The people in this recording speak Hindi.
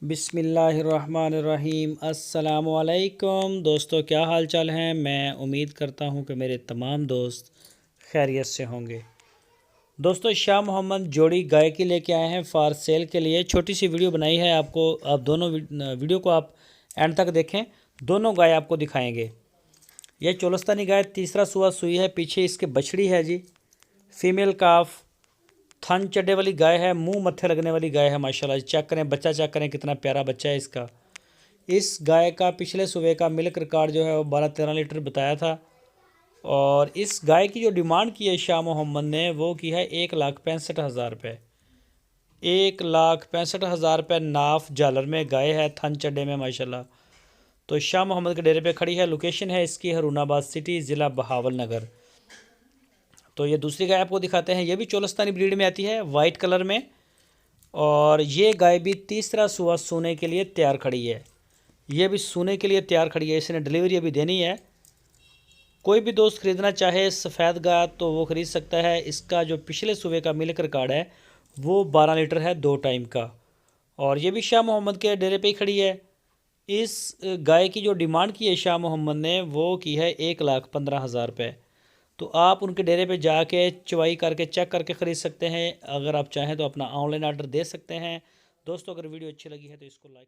बिस्मिल्लाहिर्रहमानिर्रहीम। अस्सलामुअलैकुम दोस्तों, क्या हाल चाल हैं। मैं उम्मीद करता हूं कि मेरे तमाम दोस्त खैरियत से होंगे। दोस्तों, शाह मोहम्मद जोड़ी गाय की लेके आए हैं फॉर सेल के लिए। छोटी सी वीडियो बनाई है आपको, आप दोनों वीडियो को आप एंड तक देखें। दोनों गाय आपको दिखाएंगे। यह चोलस्तानी गाय तीसरा सुआ सुई है। पीछे इसके बछड़ी है जी, फीमेल काफ, थन चढ़ने वाली गाय है, मुंह मत्थे लगने वाली गाय है। माशाल्लाह, चेक करें बच्चा, चेक करें कितना प्यारा बच्चा है इसका। इस गाय का पिछले सुबह का मिल्क रिकॉर्ड जो है वो 12-13 लीटर बताया था। और इस गाय की जो डिमांड की है शाह मोहम्मद ने, वो की है 1,65,000 रुपये। 1,65,000 रुपये नाफ झालर में गाय है, थन चड्डे में माशाल्लाह। तो शाह मोहम्मद के डेरे पे खड़ी है। लोकेशन है इसकी हरूनाबाद सिटी, ज़िला बहावल नगर। तो ये दूसरी गाय आपको दिखाते हैं। ये भी चोलस्तानी ब्रीड में आती है, वाइट कलर में। और ये गाय भी तीसरा सुआ सोने के लिए तैयार खड़ी है। ये भी सोने के लिए तैयार खड़ी है। इसने डिलीवरी अभी देनी है। कोई भी दोस्त ख़रीदना चाहे सफ़ेद गाय तो वो ख़रीद सकता है। इसका जो पिछले सुबह का मिल्क रिकॉर्ड है वो 12 लीटर है, 2 टाइम का। और ये भी शाह मोहम्मद के डेरे पे ही खड़ी है। इस गाय की जो डिमांड की है शाह मोहम्मद ने, वो की है 1,15,000 रुपये। तो आप उनके डेरे पे जाके चवाई करके चेक करके ख़रीद सकते हैं। अगर आप चाहें तो अपना ऑनलाइन ऑर्डर दे सकते हैं। दोस्तों, अगर वीडियो अच्छी लगी है तो इसको लाइक